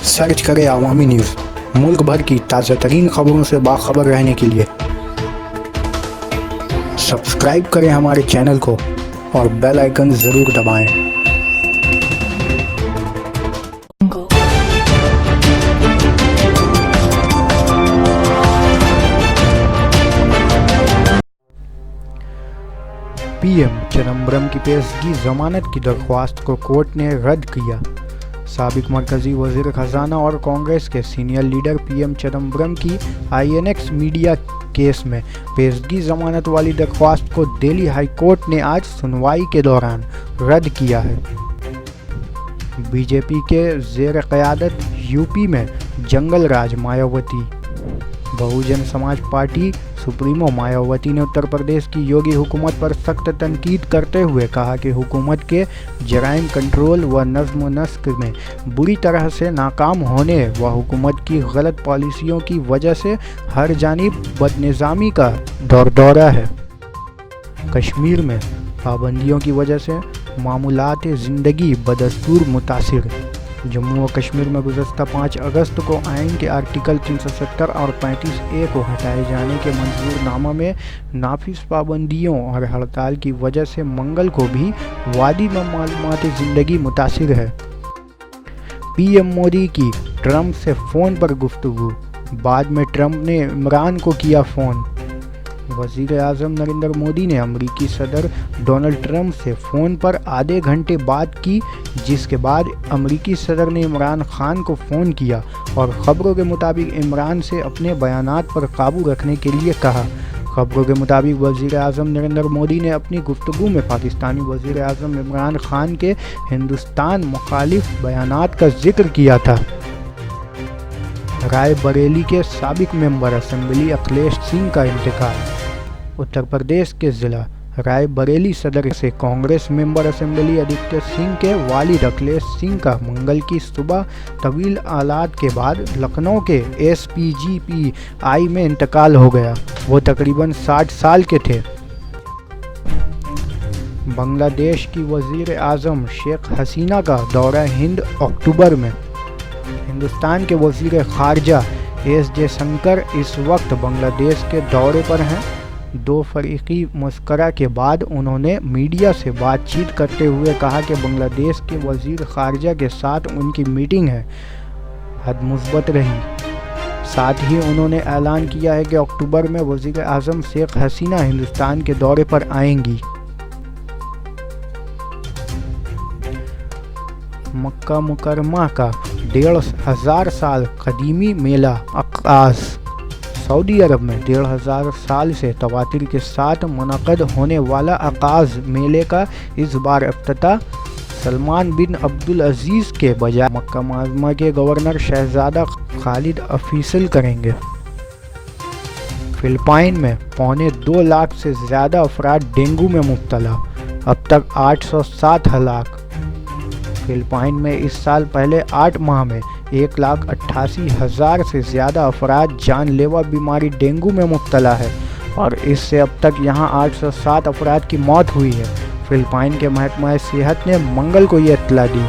Search करें अवामी news. मुल्क भर की ताज़ा तरीन खबरों से बाखबर रहने के लिए सब्सक्राइब करें हमारे चैनल को और बेल आइकन ज़रूर दबाएं। पीएम चिदंबरम की पेशगी जमानत की दरख्वास्त को कोर्ट ने रद्द किया। साबिक मरकजी वजीर खजाना और कांग्रेस के सीनियर लीडर पीएम चिदंबरम की आईएनएक्स मीडिया केस में पेशगी जमानत वाली दरख्वास्त को दिल्ली हाई कोर्ट ने आज सुनवाई के दौरान रद्द किया है। बीजेपी के ज़ेर क़यादत यूपी में जंगल राज मायावती। बहुजन समाज पार्टी सुप्रीमो मायावती ने उत्तर प्रदेश की योगी हुकूमत पर सख्त तनकीद करते हुए कहा कि हुकूमत के जराइम कंट्रोल व नज़्म व नस्क में बुरी तरह से नाकाम होने व हुकूमत की गलत पॉलिसियों की वजह से हर जानिब बदनिज़ामी का दौर है। कश्मीर में पाबंदियों की वजह से मामूलात ज़िंदगी बदस्तूर मुतासिर। जम्मू व कश्मीर में गुज़श्ता 5 अगस्त को आइन के आर्टिकल 370 और 35A को हटाए जाने के मंजूरनामा में नाफिज पाबंदियों और हड़ताल की वजह से मंगल को भी वादी में मालूमाती ज़िंदगी मुतासिर है। पीएम मोदी की ट्रंप से फ़ोन पर गुफ्तगू। बाद में ट्रंप ने इमरान को किया फ़ोन। वज़ीर आज़म नरेंद्र मोदी ने अमेरिकी सदर डोनाल्ड ट्रंप से फ़ोन पर आधे घंटे बात की, जिसके बाद अमेरिकी सदर ने इमरान खान को फ़ोन किया और ख़बरों के मुताबिक इमरान से अपने बयानात पर काबू रखने के लिए कहा। ख़बरों के मुताबिक वज़ीर आज़म नरेंद्र मोदी ने अपनी गुफ्तगू में पाकिस्तानी वज़ीर आज़म इमरान खान के हिंदुस्तान मुखालिफ बयानात का जिक्र किया था। राय बरेली के साबिक मेंबर असेंबली अखिलेश सिंह का इंतकाल। उत्तर प्रदेश के ज़िला राय बरेली सदर से कांग्रेस मेंबर असेंबली आदित्य सिंह के वालिद अखिलेश सिंह का मंगल की सुबह तवील आलात के बाद लखनऊ के SPGPI में इंतकाल हो गया। वो तकरीबन 60 साल के थे। बांग्लादेश की वज़ीर आज़म शेख हसीना का दौरा हिंद अक्टूबर में। हिंदुस्तान के वज़ीर ख़ारजा S जयशंकर इस वक्त बांग्लादेश के दौरे पर हैं। 2 फरीकी मुज़ाकरा के बाद उन्होंने मीडिया से बातचीत करते हुए कहा कि बांग्लादेश के वज़ीर ख़ारजा के साथ उनकी मीटिंग है हद मुस्बत रही। साथ ही उन्होंने ऐलान किया है कि अक्टूबर में वज़ीर आज़म शेख हसीना हिंदुस्तान के दौरे पर आएंगी। मक्का मुकरमा का 1500 साल कदीमी मेला अक्काज़। सऊदी अरब में 1500 साल से तवातिर के साथ मुनक़द होने वाला अक्काज़ मेले का इस बार इफ्तिताह सलमान बिन अब्दुल अज़ीज़ के बजाय मक्का मुअज़्ज़मा के गवर्नर शहज़ादा खालिद अफीसल करेंगे। फिलिपाइन में 1.25 लाख से ज़्यादा अफराद डेंगू में मुब्तला, अब तक 807 हलाक। फिलिपाइन में इस साल पहले 8 माह में 1,88,000 से ज़्यादा अफराद जानलेवा बीमारी डेंगू में मुब्तला है और इससे अब तक यहां 807 अफराद की मौत हुई है। फिलिपाइन के महकमा सेहत ने मंगल को ये इत्तला दी।